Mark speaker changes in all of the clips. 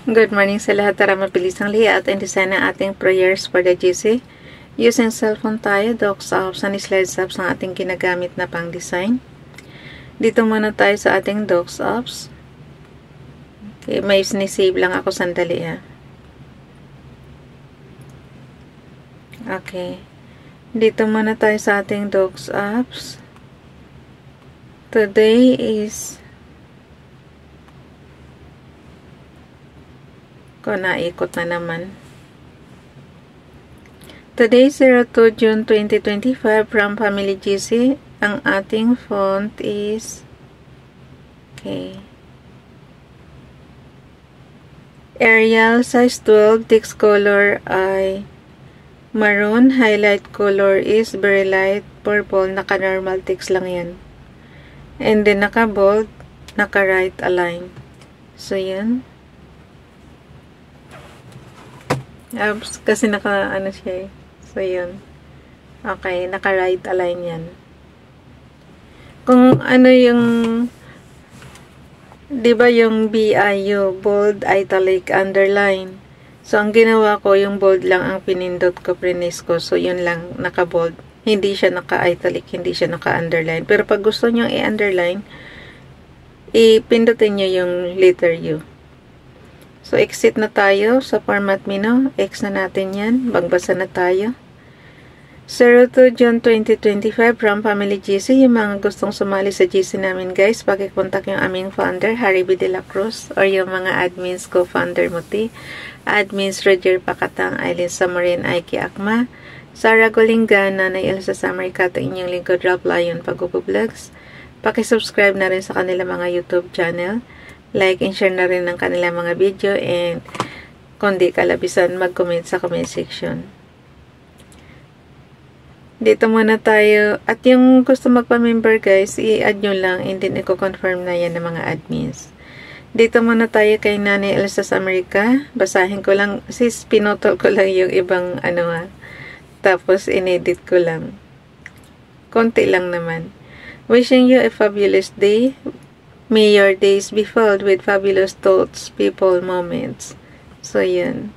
Speaker 1: Good morning sa lahat. Tara mabilis ang layout and design ng ating prayers for the GC. Using cellphone tayo, docs apps and slides apps ang ating ginagamit na pang design. Dito muna tayo sa ating docs apps. Okay, may sinisave lang ako sandali ha. Okay. Dito muna tayo sa ating docs apps. Today is naikot na naman. Today, 02 June 2025 from Family GC. Ang ating font is Arial, size 12, text color ay maroon, highlight color is very light purple, naka-normal text lang yan. And then naka-bold, naka-right align. So, yan. Kasi naka-ano siya eh. So, yun. Okay, naka-right align yan. Kung ano yung diba yung BIU, bold, italic, underline. So, ang ginawa ko, yung bold lang ang pinindot ko, prinis ko. So, yun lang, naka-bold. Hindi siya naka-italic, hindi siya naka-underline. Pero pag gusto nyo i-underline, ipindutin nyo yung letter U. So, exit na tayo sa format menu. X na natin yan. Magbasa na tayo. 02 June 2025 from Family GC. Yung mga gustong sumali sa GC namin guys, pakikontak yung aming founder, Harry B. De La Cruz, or yung mga admins co-founder Muti, admins Roger Pakatang, Aileen Samarin, Aiki Akma, Sarah Golinga, Nanay Elsa Samarikato, inyong lingkod Ralph Lion Pag-Vlogs. Pakisubscribe na rin sa kanila mga YouTube channel. Like and share na rin ng kanilang mga video, and kung di kalabisan, mag-comment sa comment section. Dito muna tayo. At yung gusto magpa-member guys, i-add nyo lang and then i-confirm na yan ng mga admins. Dito muna tayo kay Nanay Elsa sa Amerika. Basahin ko lang. Sis, pinotol ko lang yung ibang ano ha. Tapos inedit ko lang. Konti lang naman. Wishing you a fabulous day. May your days be filled with fabulous thoughts, people, moments. So, yun.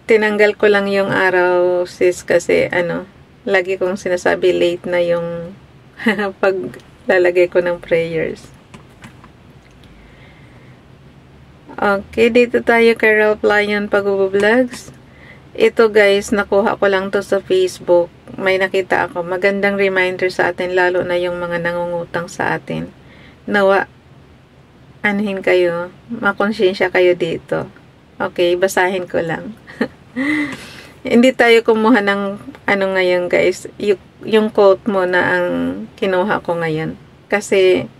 Speaker 1: Tinanggal ko lang yung araw, sis, kasi, lagi kong sinasabi late na yung paglalagay ko ng prayers. Okay, dito tayo kay Ralph Lion Pag-Vlogs. Ito guys, nakuha ko lang to sa Facebook. May nakita ako. Magandang reminder sa atin, lalo na yung mga nangungutang sa atin. Nawa, anuhin kayo, makonsensya kayo dito. Okay, basahin ko lang. Hindi tayo kumuha ng ngayon guys, yung quote mo na ang kinuha ko ngayon. Kasi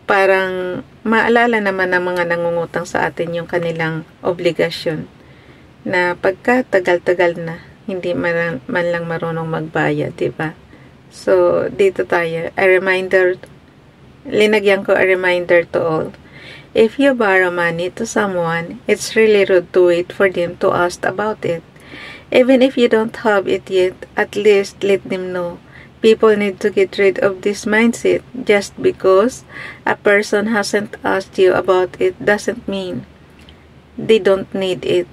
Speaker 1: parang maalala naman ng mga nangungutang sa atin yung kanilang obligasyon. Na pagka tagal-tagal na, hindi man lang marunong magbayad, diba? So, dito tayo, a reminder. Linagyan ko a reminder to all. If you borrow money to someone, it's really rude to wait for them to ask about it. Even if you don't have it yet, at least let them know. People need to get rid of this mindset. Just because a person hasn't asked you about it doesn't mean they don't need it.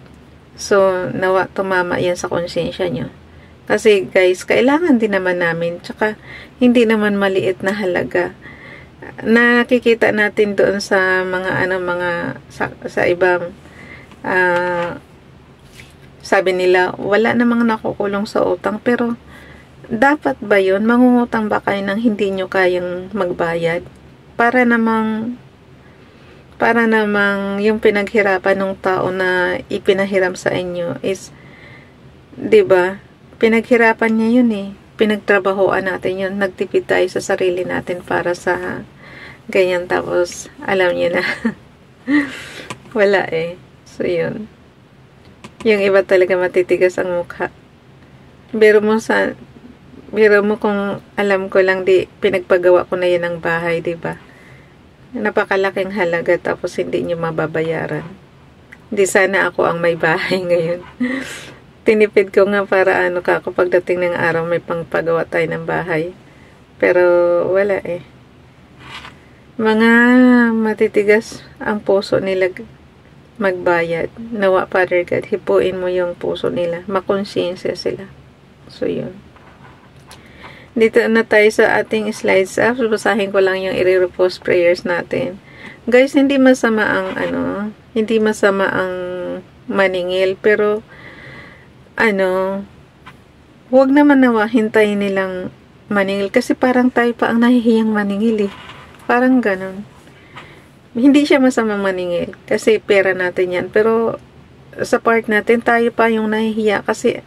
Speaker 1: So, nawa tumama yan sa konsensya nyo. Kasi guys, kailangan din naman namin. Tsaka, hindi naman maliit na halaga. Nakikita natin doon sa mga sa ibang sabi nila wala namang nakukulong sa utang, pero dapat ba yun? Mangungutang ba kayo nang hindi nyo kayang magbayad para namang yung pinaghirapan ng tao na ipinahiram sa inyo is, 'di ba, pinaghirapan niya yun eh. Pinagtrabahoan natin yun, nagtipid tayo sa sarili natin para sa ganyan, tapos alam niyo na wala eh. So yun, yung iba talaga matitigas ang mukha. Biro mo kung alam ko lang, di pinagpagawa ko na yan ng bahay, diba? Napakalaking halaga tapos hindi nyo mababayaran. Di sana ako ang may bahay ngayon. Tinipid ko nga para kapag dating ng araw may pangpagawa tayo ng bahay. Pero wala eh. Mga matitigas ang puso nila magbayad. Nawa, Father God, hipuin mo yung puso nila. Makonsensya sila. So, yun. Dito na tayo sa ating slides up. Basahin ko lang yung i-repost prayers natin. Guys, hindi masama ang hindi masama ang maningil, pero huwag naman nawa hintayin nilang maningil kasi parang tayo pa ang nahihiyang maningil eh. Parang ganun. Hindi siya masama maningil kasi pera natin yan, pero sa part natin tayo pa yung nahihiya kasi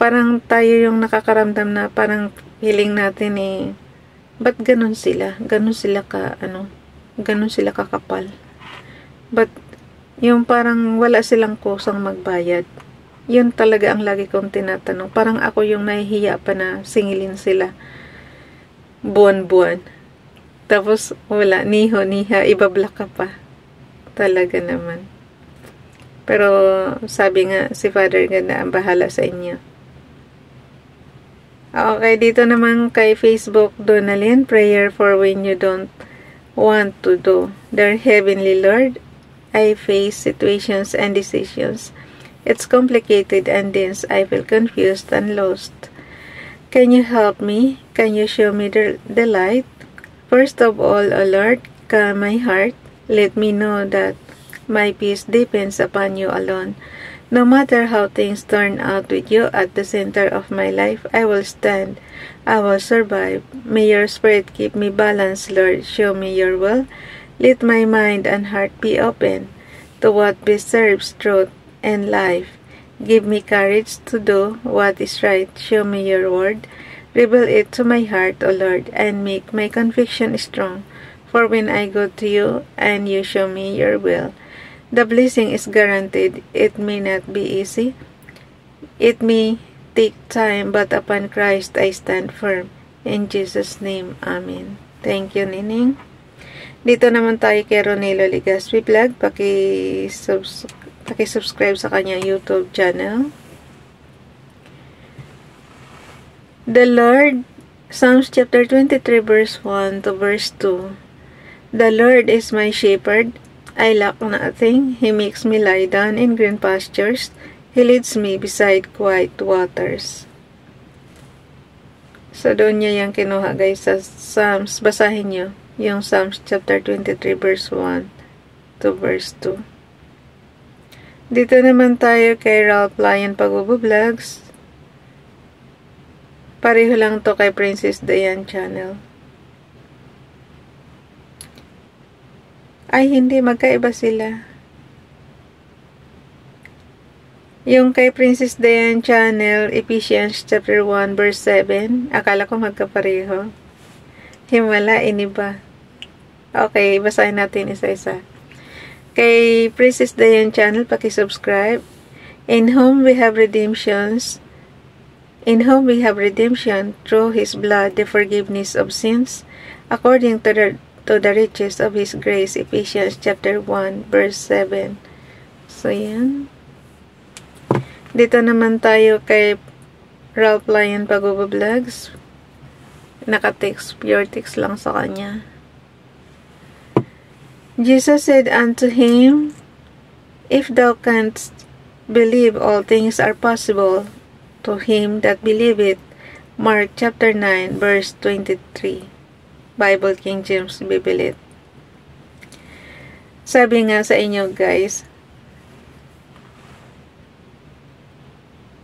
Speaker 1: parang tayo yung nakakaramdam na parang feeling natin eh, ba't ganun sila? Ganun sila ganun sila kakapal. But yung parang wala silang kusang magbayad. Yun talaga ang lagi kong tinatanong. Parang ako yung nahihiya pa na singilin sila buwan-buwan. Tapos, wala, niha, ibablock ka pa. Talaga naman. Pero, sabi nga, si Father ganda ang bahala sa inyo. Okay, dito naman kay Facebook, Donalyn, prayer for when you don't want to do. Dear Heavenly Lord, I face situations and decisions. It's complicated and dense. I feel confused and lost. Can you help me? Can you show me the light? First of all, O Lord, calm my heart. Let me know that my peace depends upon you alone. No matter how things turn out with you at the center of my life, I will stand. I will survive. May your spirit keep me balanced, Lord. Show me your will. Let my mind and heart be open to what deserves truth and life. Give me courage to do what is right. Show me your word. Reveal it to my heart, O Lord, and make my conviction strong. For when I go to you and you show me your will, the blessing is guaranteed. It may not be easy. It may take time, but upon Christ I stand firm. In Jesus' name, Amen. Thank you, Nining. Dito naman tayo kay Ronelo Ligaspi Vlog. Paki-subscribe sa kanyang YouTube channel. The Lord, Psalms chapter 23 verse 1 to verse 2. The Lord is my shepherd, I lack nothing. He makes me lie down in green pastures. He leads me beside quiet waters. So doon niya yung kinuha guys sa Psalms. Basahin nyo yung Psalms chapter 23 verse 1 to verse 2. Dito naman tayo kay Ralph Lion Pagbubu-Vlogs. Pareho lang to kay Princess Diane channel. Ay, hindi. Magkaiba sila. Yung kay Princess Diane channel, Ephesians chapter 1 verse 7. Akala ko magkapareho. Himala, iniba. Okay, basahin natin isa-isa. Kay Princess Diane channel, paki-subscribe. In whom we have redemption through His blood, the forgiveness of sins, according to the riches of His grace. Ephesians chapter 1 verse 7. So yan. Dito naman tayo kay Ralph Lion Pagbubu-Vlogs. Naka-text, pure text lang sa kanya. Jesus said unto him, If thou canst believe, all things are possible to him that believeth. Mark chapter 9 verse 23. Bible King James Bible. Sabi nga sa inyo guys,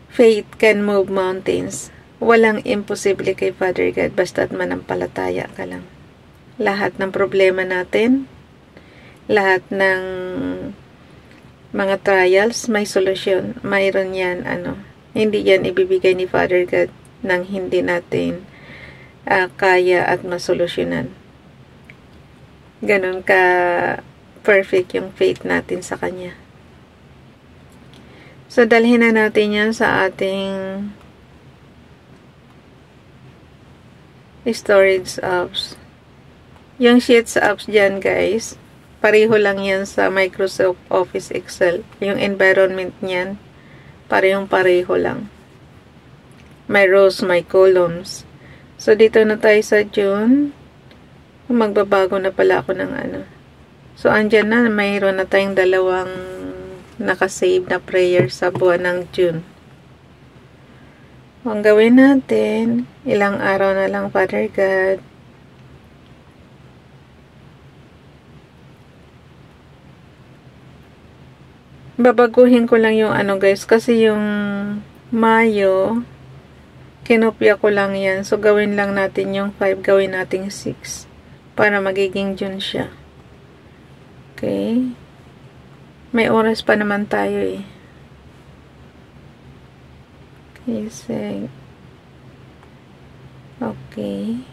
Speaker 1: faith can move mountains. Walang imposible kay Father God basta't manampalataya ka lang. Lahat ng problema natin, lahat ng mga trials, may solusyon. Mayroon yan, hindi yan ibibigay ni Father God nang hindi natin kaya at masolusyonan. Ganon ka perfect yung faith natin sa Kanya. So, dalhin na natin yan sa ating storage apps. Yung sheets apps dyan, guys, pareho lang yan sa Microsoft Office Excel. Yung environment niyan, pareho lang. May rows, may columns. So, dito na tayo sa June. Magbabago na pala ako ng So, andyan na, mayroon na tayong dalawang nakasave na prayer sa buwan ng June. Ang gawin natin, ilang araw na lang, Father God. Babaguhin ko lang yung ano guys, kasi yung Mayo, kinopya ko lang yan. So, gawin lang natin yung 5, gawin natin 6. Para magiging June siya. Okay. May oras pa naman tayo eh. Okay, okay.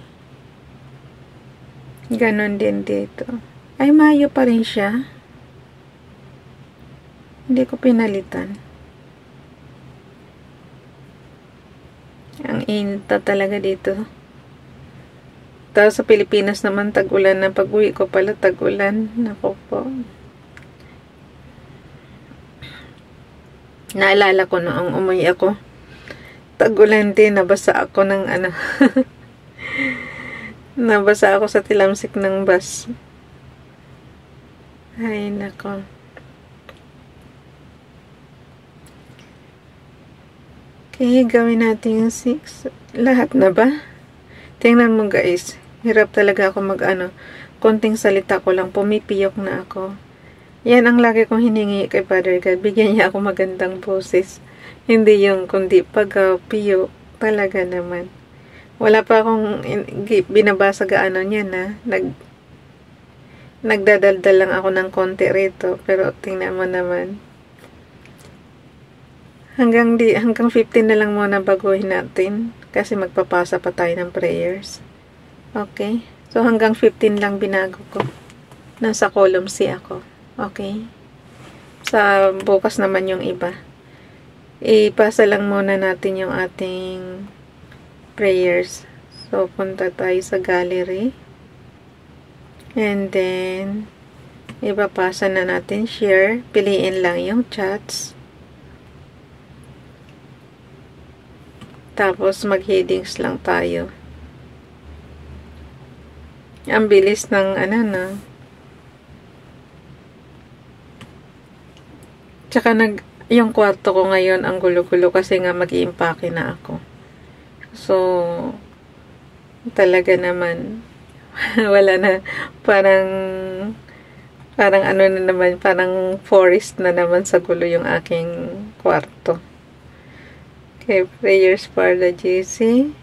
Speaker 1: Ganon din dito. Ay, Mayo pa rin siya. Hindi ko pinalitan. Ang init na talaga dito. Tapos sa Pilipinas naman tag-ulan na. Pag-uwi ko pala tag-ulan. Nako po. Naalala ko noong umuwi ako. Tag-ulan din. Nabasa ako ng ano. Nabasa ako sa tilamsik ng bus. Ay, nako. Okay, gawin natin yung 6. Lahat na ba? Tingnan mo guys. Hirap talaga ako mag-ano. Konting salita ko lang. Pumipiyok na ako. Yan ang lagi kong hiningi kay Father God. Bigyan niya ako magandang boses. Hindi yung kundi pag-piyok. Talaga naman. Wala pa akong binabasa gaano niya na. Nagdadaldal lang ako ng konti rito. Pero tingnan mo naman. Hanggang 15 na lang muna baguhin natin. Kasi magpapasa pa tayo ng prayers. Okay. So hanggang 15 lang binago ko. Nasa column C ako. Okay. Sa bukas naman yung iba. Ipasa lang muna natin yung ating prayers. So, punta tayo sa gallery. And then, ipapasa na natin share. Piliin lang yung chats. Tapos, mag-headings lang tayo. Ang bilis ng ano na. Tsaka yung kwarto ko ngayon ang gulo-gulo kasi nga mag-iimpake na ako. So, talaga naman wala na, parang ano na naman, parang forest na naman sa gulo yung aking kwarto. Okay, prayers for the GC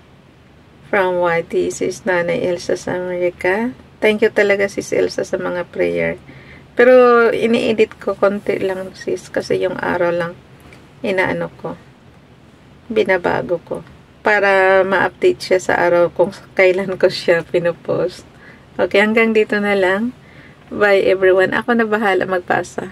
Speaker 1: from YT, sis Nanay Elsa sa America. Thank you talaga sis Elsa sa mga prayer. Pero ini-edit ko konti lang sis kasi yung araw lang inaano ko, binabago ko para ma-update siya sa araw kung kailan ko siya pinopost. Okay, hanggang dito na lang. Bye everyone. Ako na bahala magpasa.